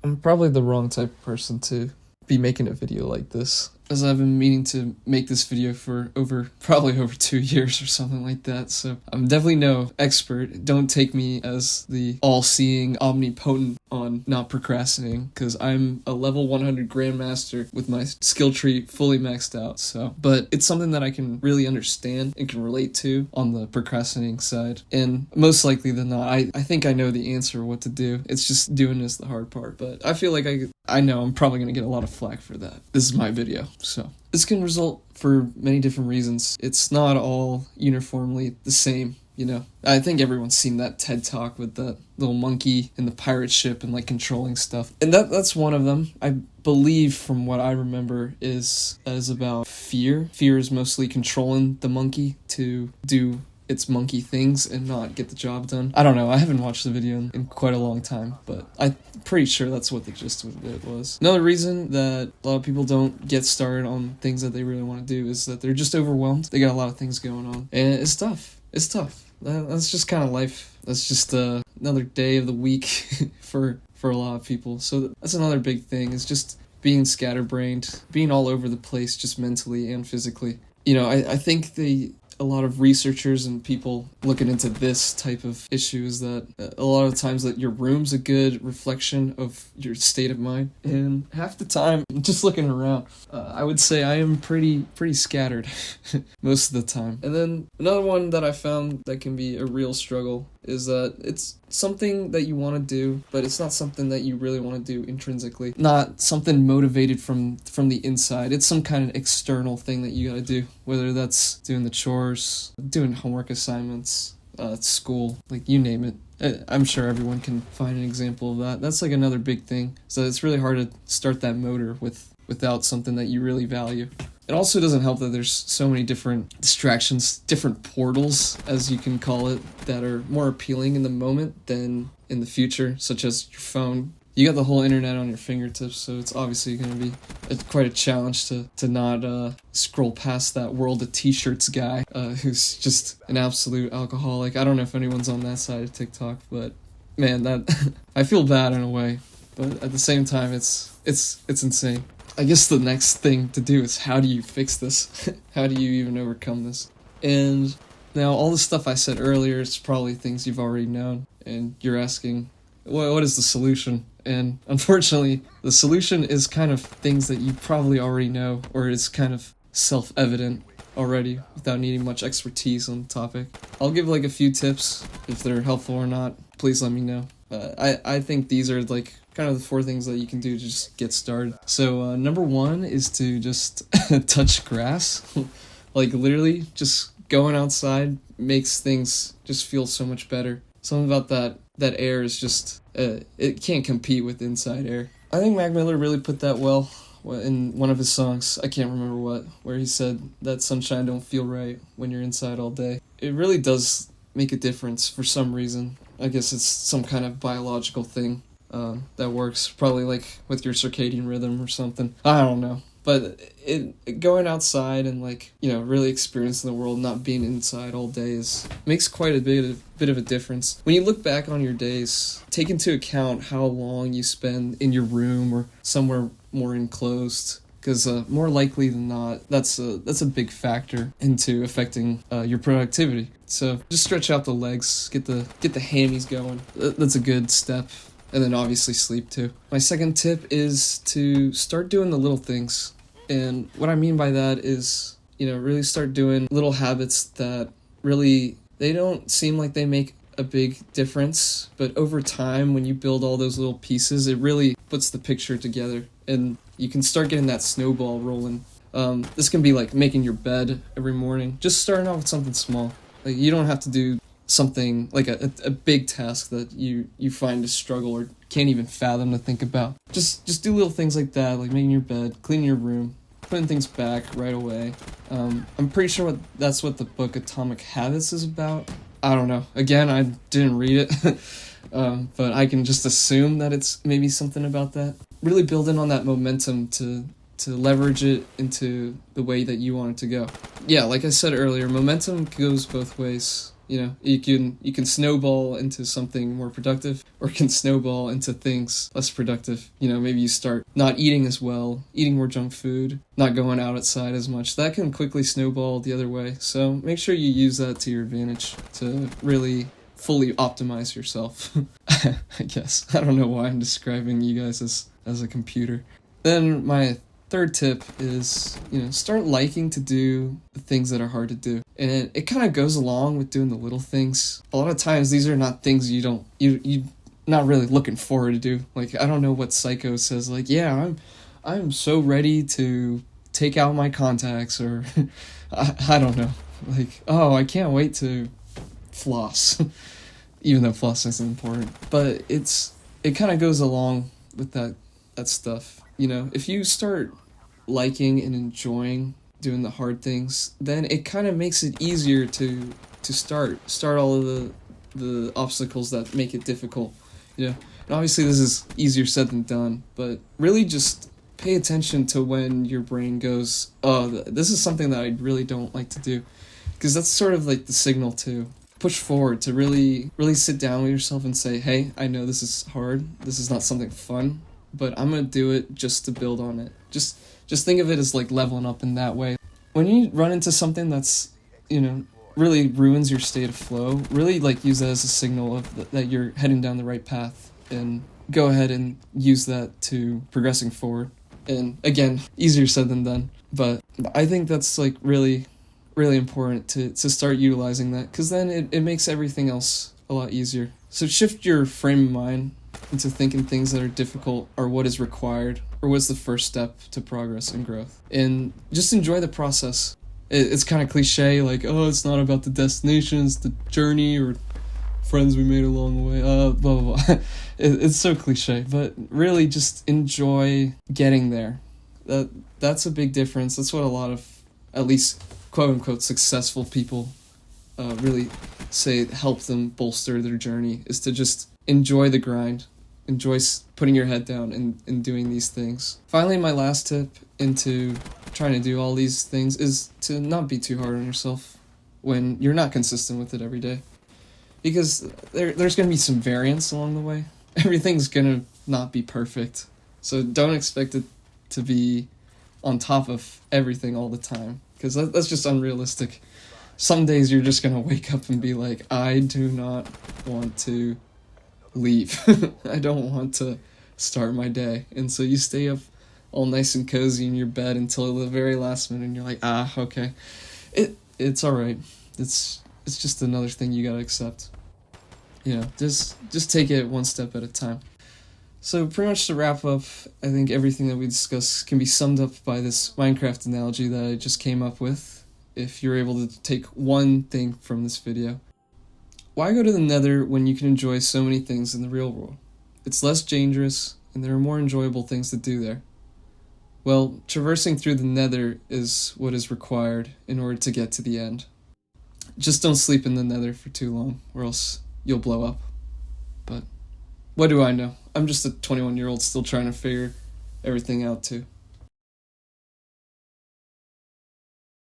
I'm probably the wrong type of person to be making a video like this, as I've been meaning to make this video for probably over 2 years or something like that, so I'm definitely no expert. Don't take me as the all-seeing, omnipotent on not procrastinating, because I'm a level 100 grandmaster with my skill tree fully maxed out, so. But it's something that I can really understand and can relate to on the procrastinating side, and most likely than not, I think I know the answer what to do. It's just doing is the hard part, but I feel like I know I'm probably going to get a lot of flack for that. This is my video, so. This can result for many different reasons. It's not all uniformly the same, you know. I think everyone's seen that TED Talk with the little monkey in the pirate ship and like controlling stuff. And that's one of them. I believe from what I remember is about fear. Fear is mostly controlling the monkey to do its monkey things and not get the job done. I don't know, I haven't watched the video in quite a long time, but I'm pretty sure that's what the gist of it was. Another reason that a lot of people don't get started on things that they really want to do is that they're just overwhelmed. They got a lot of things going on, and it's tough. It's tough. That's just kind of life. That's just another day of the week for a lot of people. So that's another big thing, is just being scatterbrained, being all over the place just mentally and physically. You know, I think a lot of researchers and people looking into this type of issue is that a lot of times that your room's a good reflection of your state of mind, and half the time, just looking around, I would say I am pretty scattered most of the time. And then another one that I found that can be a real struggle is that it's something that you want to do, but it's not something that you really want to do intrinsically. Not something motivated from the inside. It's some kind of external thing that you gotta do, whether that's doing the chores, doing homework assignments, school, like you name it. I'm sure everyone can find an example of that. That's like another big thing. So it's really hard to start that motor without something that you really value. It also doesn't help that there's so many different distractions, different portals, as you can call it, that are more appealing in the moment than in the future, such as your phone. You got the whole internet on your fingertips, so it's obviously going to be quite a challenge to not scroll past that World of T-Shirts guy who's just an absolute alcoholic. I don't know if anyone's on that side of TikTok, but man, that I feel bad in a way, but at the same time, it's insane. I guess the next thing to do is, how do you fix this? How do you even overcome this? And now all the stuff I said earlier is probably things you've already known, and you're asking, what is the solution? And unfortunately, the solution is kind of things that you probably already know, or it's kind of self-evident already without needing much expertise on the topic. I'll give like a few tips. If they're helpful or not, please let me know. I think these are like kind of the 4 things that you can do to just get started. So number 1 is to just touch grass. Like literally just going outside makes things just feel so much better. Something about that air is just, it can't compete with inside air. I think Mac Miller really put that well in one of his songs. I can't remember what, where he said that sunshine don't feel right when you're inside all day. It really does make a difference for some reason. I guess it's some kind of biological thing that works, probably like with your circadian rhythm or something. I don't know. But going outside and like, you know, really experiencing the world, not being inside all day makes quite a bit of a difference. When you look back on your days, take into account how long you spend in your room or somewhere more enclosed, because more likely than not, that's a big factor into affecting your productivity. So just stretch out the legs, get the hammies going. That's a good step. And then obviously sleep too. My second tip is to start doing the little things. And what I mean by that is, you know, really start doing little habits that really, they don't seem like they make a big difference, but over time, when you build all those little pieces, it really puts the picture together, and you can start getting that snowball rolling. This can be like making your bed every morning, just starting off with something small. Like, you don't have to do something like a big task that you find a struggle or can't even fathom to think about. Just do little things like that, like making your bed, cleaning your room, putting things back right away. I'm pretty sure that's what the book Atomic Habits is about. I don't know. Again, I didn't read it, but I can just assume that it's maybe something about that. Really building on that momentum to leverage it into the way that you want it to go. Yeah, like I said earlier, momentum goes both ways. You can snowball into something more productive, or can snowball into things less productive. Maybe you start not eating as well, eating more junk food, not going outside as much. That can quickly snowball the other way. So make sure you use that to your advantage to really fully optimize yourself. I guess. I don't know why I'm describing you guys as a computer. Then my third tip is, start liking to do the things that are hard to do. And it kind of goes along with doing the little things. A lot of times these are not things you're not really looking forward to do. Like, I don't know what psycho says, like, yeah, I'm so ready to take out my contacts, or I don't know. Like, oh, I can't wait to floss. Even though floss isn't important. But it kind of goes along with that stuff. If you start liking and enjoying doing the hard things, then it kind of makes it easier to start all of the obstacles that make it difficult. And obviously this is easier said than done, but really just pay attention to when your brain goes, oh, this is something that I really don't like to do, because that's sort of like the signal to push forward, to really sit down with yourself and say, hey, I know this is hard, this is not something fun, but I'm gonna do it just to build on it. Just think of it as like leveling up in that way. When you run into something that's, really ruins your state of flow, really like use that as a signal of that you're heading down the right path, and go ahead and use that to progressing forward. And again, easier said than done, but I think that's like really important to start utilizing that, because then it makes everything else a lot easier. So shift your frame of mind into thinking things that are difficult are what is required, or what's the first step to progress and growth. And just enjoy the process. It's kind of cliche, like, oh, it's not about the destination, it's the journey, or friends we made along the way, blah, blah, blah. It's so cliche, but really just enjoy getting there. That's a big difference. That's what a lot of, at least, quote-unquote, successful people really say help them bolster their journey, is to just enjoy the grind, enjoy putting your head down and doing these things. Finally, my last tip into trying to do all these things is to not be too hard on yourself when you're not consistent with it every day. Because there's going to be some variance along the way. Everything's going to not be perfect. So don't expect it to be on top of everything all the time, because that's just unrealistic. Some days you're just going to wake up and be like, I do not want to leave. I don't want to start my day. And so you stay up all nice and cozy in your bed until the very last minute, and you're like, okay. It's all right. It's just another thing you got to accept. Just take it one step at a time. So pretty much to wrap up, I think everything that we discussed can be summed up by this Minecraft analogy that I just came up with. If you're able to take one thing from this video. Why go to the Nether when you can enjoy so many things in the real world? It's less dangerous, and there are more enjoyable things to do there. Well, traversing through the Nether is what is required in order to get to the end. Just don't sleep in the Nether for too long, or else you'll blow up. But what do I know? I'm just a 21-year-old still trying to figure everything out too.